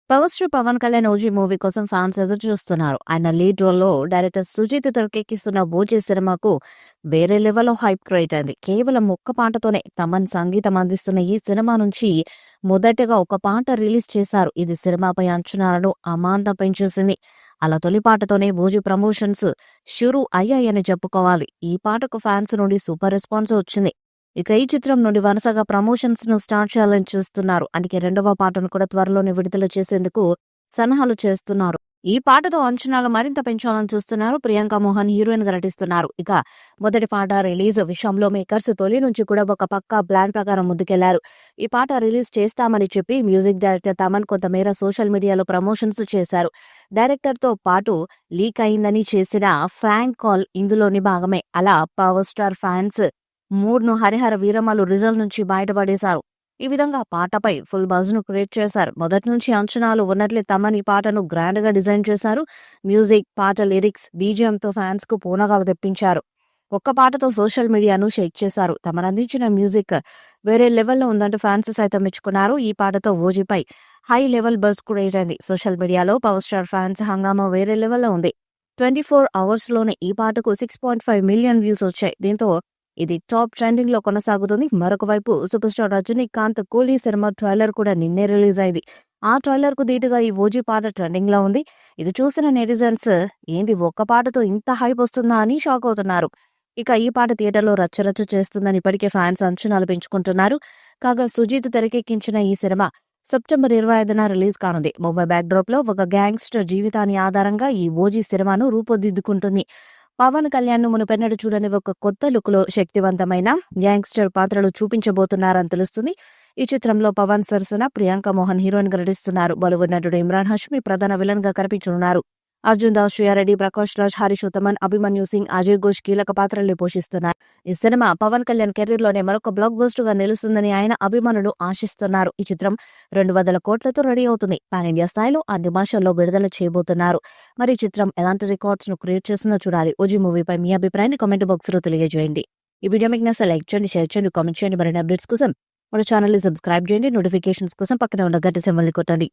Power star Pawan Kalyan OG movie కోసం fans ఎదురు చూస్తున్నారు. ఆయన లీడ్ రోల్ లో డైరెక్టర్ సుజిత్ తెరకెక్కిస్తున్న ఓజీ సినిమాకు వేరే లెవెల్లో హైప్ క్రియేట్ అయింది. కేవలం ఒక్క పాటతోనే తమన్ సంగీతం అందిస్తున్న ఈ సినిమా నుంచి మొదటగా ఒక పాట రిలీజ్ చేశారు. ఇది సినిమాపై అంచనాలను అమాంతం పెంచేసింది. అలా తొలి పాటతోనే ఓజీ ప్రమోషన్స్ షురూ అయ్యాయని చెప్పుకోవాలి. ఈ పాటకు ఫ్యాన్స్ నుండి సూపర్ రెస్పాన్స్ వచ్చింది. ఇక ఈ చిత్రం నుండి వరుసగా ప్రమోషన్స్ ను స్టార్ట్ చేయాలని చూస్తున్నారు. అందుకే రెండవ పాటను కూడా త్వరలోనే విడుదల చేసేందుకు సన్నాహాలు చేస్తున్నారు. ఈ పాటతో అంచనాలు మరింత పెంచాలని చూస్తున్నారు. ప్రియాంక మోహన్ హీరోయిన్ గా నటిస్తున్నారు. ఇక మొదటి పాట రిలీజ్ విషయంలో మేకర్స్ తొలి నుంచి కూడా ఒక పక్కా ప్లాన్ ప్రకారం ముందుకెళ్లారు. ఈ పాట రిలీజ్ చేస్తామని చెప్పి మ్యూజిక్ డైరెక్టర్ తమన్ కొంతమేర సోషల్ మీడియాలో ప్రమోషన్స్ చేశారు. డైరెక్టర్ తో పాటు లీక్ అయిందని చేసిన ఫ్రాంక్ కాల్ ఇందులోని భాగమే. అలా పవర్ స్టార్ ఫ్యాన్స్ మూడ్ను హరిహర వీరమలు రిజల్ట్ నుంచి బయటపడేశారు. ఈ విధంగా పాటపై ఫుల్ బజ్ ను క్రియేట్ చేశారు. మొదటి నుంచి అంచనాలు ఉన్నట్లే తమన్ ఈ పాటను గ్రాండ్ గా డిజైన్ చేశారు. మ్యూజిక్, పాట లిరిక్స్, బీజిఎంతో ఫ్యాన్స్ కు పూనగా తెప్పించారు. ఒక్క పాటతో సోషల్ మీడియాను షేక్ చేశారు. తమను అందించిన మ్యూజిక్ వేరే లెవెల్లో ఉందంటూ ఫ్యాన్స్ సైతం మెచ్చుకున్నారు. ఈ పాటతో ఓజీపై హై లెవెల్ బజ్ క్రియేట్ అయింది. సోషల్ మీడియాలో పవర్ స్టార్ ఫ్యాన్స్ హంగామా వేరే లెవెల్లో ఉంది. 24 అవర్స్ లోనే ఈ పాటకు 6.5 మిలియన్ వ్యూస్ వచ్చాయి. దీంతో ఇది టాప్ ట్రెండింగ్ లో కొనసాగుతుంది. మరొక వైపు సూపర్ స్టార్ రజనీకాంత్ కూలీ సినిమా ట్రైలర్ కూడా నిన్నే రిలీజ్ అయింది. ఆ ట్రైలర్ కు ధీటుగా ఈ ఓజీ పాట ట్రెండింగ్ లో ఉంది. ఇది చూసిన నెటిజన్స్ ఏంది ఒక్క పాటతో ఇంత హైప్ వస్తుందా అని షాక్ అవుతున్నారు. ఇక ఈ పాట థియేటర్లో రచ్చరచ్చ చేస్తుందని ఇప్పటికే ఫ్యాన్స్ అంచనాలు పెంచుకుంటున్నారు. కాగా సుజిత్ తెరకెక్కించిన ఈ సినిమా సెప్టెంబర్ 25న రిలీజ్ కానుంది. ముంబై బ్యాక్డ్రాప్ లో ఒక గ్యాంగ్స్టర్ జీవితాన్ని ఆధారంగా ఈ ఓజీ సినిమాను రూపుదిద్దుకుంటుంది. పవన్ కళ్యాణ్ ను మునుపెన్నడు చూడని ఒక కొత్త లుక్ లో శక్తివంతమైన గ్యాంగ్స్టర్ పాత్రలు చూపించబోతున్నారని తెలుస్తుంది. ఈ చిత్రంలో పవన్ సరసన ప్రియాంక మోహన్ హీరోయిన్ గా నటిస్తున్నారు. బాలీవుడ్ నటుడు ఇమ్రాన్ హష్మి ప్రధాన విలన్ గా కనిపించనున్నారు. అర్జున్ దాస్, శ్రీయారెడ్డి, ప్రకాష్ రాజ్, హరీష్ ఉత్తమన్, అభిమన్యు సింగ్, అజయ్ ఘోష్ కీలక పాత్రల్ని పోషిస్తున్నారు. ఈ సినిమా పవన్ కళ్యాణ్ కెరీర్ లోనే మరొక బ్లాక్ బస్టర్ గా నిలుస్తుందని ఆయన అభిమానులు ఆశిస్తున్నారు. ఈ చిత్రం 200 కోట్లతో రెడీ అవుతుంది. పాన్ ఇండియా స్థాయిలో అన్ని భాషల్లో విడుదల చేయబోతున్నారు. మరి ఈ చిత్రం ఎలాంటి రికార్డ్స్ ను క్రియేట్ చేస్తుందో చూడాలి. ఓజీ మూవీపై మీ అభిప్రాయాన్ని కామెంట్ బాక్స్ లో తెలియజేయండి. ఈ వీడియో మీకు నచ్చితే లైక్ చేయండి, షేర్ చేయండి, కామెంట్ చేయండి. మరిన్ని అప్డేట్స్ కోసం మన ఛానల్ ని సబ్స్క్రైబ్ చేయండి. నోటిఫికేషన్స్ కోసం పక్కన ఉన్న గంట సింబల్ ని కొట్టండి.